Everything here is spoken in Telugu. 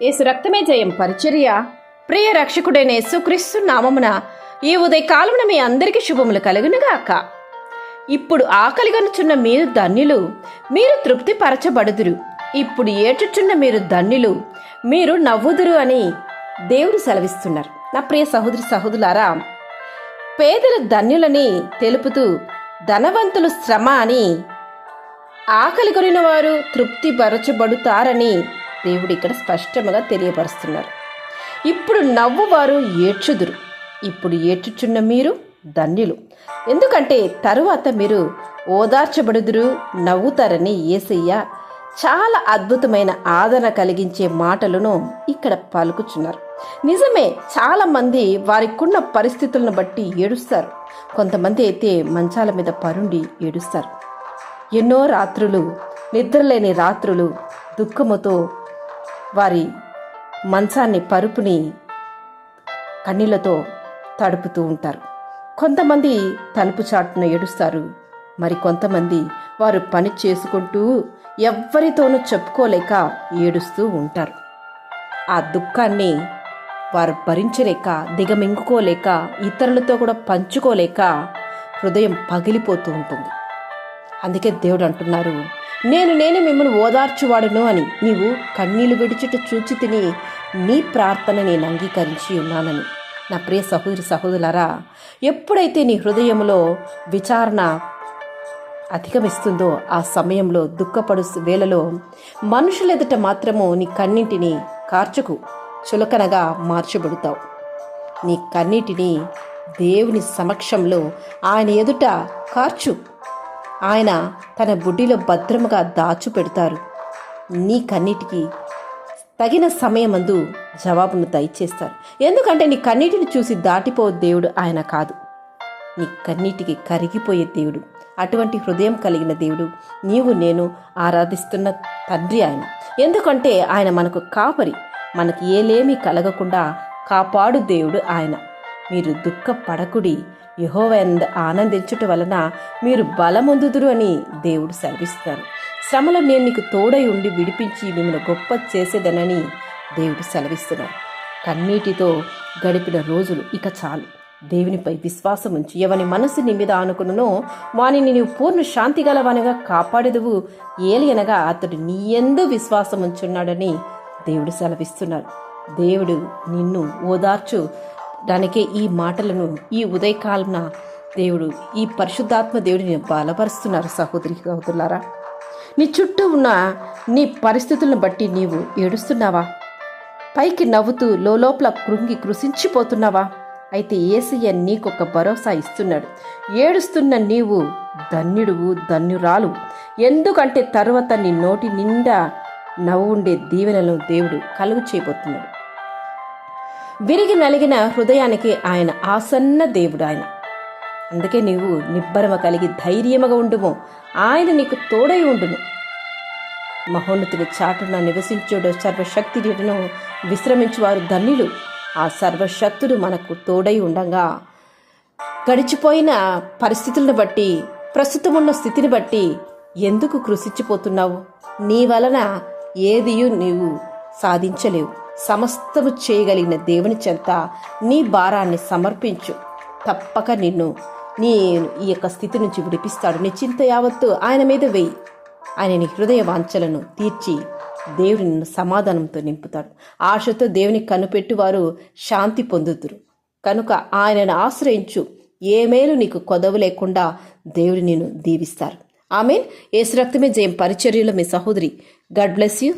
యేసు రక్తమే జయం పరిచర్య. ప్రియ రక్షకుడైన యేసుక్రీస్తు నామమున ఈ ఉదయకాలమున మీ అందరికీ శుభములు కలుగునుగాక. ఇప్పుడు ఆకలిగొనుచున్న మీరు ధన్యులు, మీరు తృప్తి పరచబడుదురు. ఇప్పుడు ఏడ్చుచున్న మీరు ధన్యులు, మీరు నవ్వుదురు అని దేవుడు సెలవిస్తున్నారు. నా ప్రియ సహోదరి సహోదరులారా, పేదల ధన్యులని తెలుపుతూ ధనవంతులు శ్రమ అని, ఆకలి కొనిన వారు తృప్తి పరచబడుతారని దేవుడు ఇక్కడ స్పష్టంగా తెలియపరుస్తున్నారు. ఇప్పుడు నవ్వువారు ఏడ్చుదురు, ఇప్పుడు ఏడ్చుచున్న మీరు ధన్యులు, ఎందుకంటే తరువాత మీరు ఓదార్చబడుదురు, నవ్వుతారని యేసయ్య చాలా అద్భుతమైన ఆదరణ కలిగించే మాటలను ఇక్కడ పలుకుచున్నారు. నిజమే, చాలామంది వారికున్న పరిస్థితులను బట్టి ఏడుస్తారు. కొంతమంది అయితే మంచాల మీద పరుండి ఏడుస్తారు. ఎన్నో రాత్రులు, నిద్రలేని రాత్రులు దుఃఖముతో వారి మంచాన్ని, పరుపుని కన్నీళ్లతో తడుపుతూ ఉంటారు. కొంతమంది తలుపు చాటున ఏడుస్తారు. మరి కొంతమంది వారు పని చేసుకుంటూ ఎవ్వరితోనూ చెప్పుకోలేక ఏడుస్తూ ఉంటారు. ఆ దుఃఖాన్ని వారు భరించలేక, దిగమింగుకోలేక, ఇతరులతో కూడా పంచుకోలేక హృదయం పగిలిపోతూ ఉంటుంది. అందుకే దేవుడు అంటున్నారు, నేను మిమ్మల్ని ఓదార్చువాడును అని. నీవు కన్నీళ్లు విడిచుట చూచి తిని నీ ప్రార్థన నేను అంగీకరించి ఉన్నానని. నా ప్రియ సహోదరి సహోదరులారా, ఎప్పుడైతే నీ హృదయంలో విచారణ అధిగమిస్తుందో ఆ సమయంలో, దుఃఖపడు వేళలో మనుషుల ఎదుట మాత్రము నీ కన్నింటిని కార్చుకు చులకనగా మార్చబడతావు. నీ కన్నీటిని దేవుని సమక్షంలో ఆయన ఎదుట కార్చు. ఆయన తన బుడ్డిలో భద్రముగా దాచుపెడతారు. నీ కన్నీటికి తగిన సమయమందు జవాబును దయచేస్తారు. ఎందుకంటే నీ కన్నీటిని చూసి దాటిపో దేవుడు ఆయన కాదు, నీ కన్నీటికి కరిగిపోయే దేవుడు. అటువంటి హృదయం కలిగిన దేవుడు నీవు నేను ఆరాధిస్తున్న తండ్రి ఆయన. ఎందుకంటే ఆయన మనకు కాపరి, మనకి ఏలేమీ కలగకుండా కాపాడు దేవుడు ఆయన. మీరు దుఃఖపడకుడి, యెహోవాయందు ఆనందించుట వలన మీరు బలమొందుదురు అని దేవుడు సెలవిస్తారు. శ్రమలో నేను నీకు తోడై ఉండి విడిపించి మిమ్మల్ని గొప్ప చేసేదనని దేవుడు సెలవిస్తున్నారు. కన్నీటితో గడిపిన రోజులు ఇక చాలు. దేవునిపై విశ్వాసం ఉంచి ఎవని మనసు నీ మీద ఆనుకునునో వానిని నీవు పూర్ణ శాంతి గలవానిగా కాపాడెదవు. ఏలియనగా అతడు నీ యందు విశ్వాసం ఉంచున్నాడని దేవుడు సెలవిస్తున్నారు. దేవుడు నిన్ను ఓదార్చు దానికే ఈ మాటలను ఈ ఉదయకాలన దేవుడు, ఈ పరిశుద్ధాత్మ దేవుడిని బలపరుస్తున్నారు. సహోదరి సహోదరులారా, నీ చుట్టూ ఉన్న నీ పరిస్థితులను బట్టి నీవు ఏడుస్తున్నావా? పైకి నవ్వుతూ లోపల కృంగి కృషించిపోతున్నావా? అయితే యేసయ్య నీకొక భరోసా ఇస్తున్నాడు. ఏడుస్తున్న నీవు ధన్యుడువు, ధన్యురాలు. ఎందుకంటే తరువాత నీ నోటి నిండా నవ్వుండే దీవెనలను దేవుడు కలుగు చేయబోతున్నాడు. విరిగి నలిగిన హృదయానికి ఆయన ఆసన్న దేవుడు ఆయన. అందుకే నీవు నిబ్బరమ కలిగి ధైర్యముగా ఉండుము, ఆయన నీకు తోడై ఉండును. మహోన్నతుని చాటున నివసించుడు సర్వశక్తిను విశ్రమించువారు ధన్యులు. ఆ సర్వశక్తుడు మనకు తోడై ఉండగా గడిచిపోయిన పరిస్థితులను బట్టి, ప్రస్తుతం ఉన్న స్థితిని బట్టి ఎందుకు కృషించిపోతున్నావు? నీ వలన ఏదియు నీవు సాధించలేవు. సమస్తము చేయగలిగిన దేవుని చెంత నీ భారాన్ని సమర్పించు. తప్పక నిన్ను ఈ యొక్క స్థితి నుంచి విడిపిస్తాడు. నీ చింత యావత్తు ఆయన మీద వేయి. ఆయన నీ హృదయ వాంఛలను తీర్చి దేవుడు నిన్ను సమాధానంతో నింపుతాడు. ఆశతో దేవుని కనుపెట్టువారు శాంతి పొందుతురు. కనుక ఆయనను ఆశ్రయించు. ఏ మేలు నీకు కొదవు లేకుండా దేవుడు నిన్ను దీవిస్తారు. ఆమేన్. యేసు రక్తమే జయం పరిచర్యలో మీ సహోదరి. God bless you.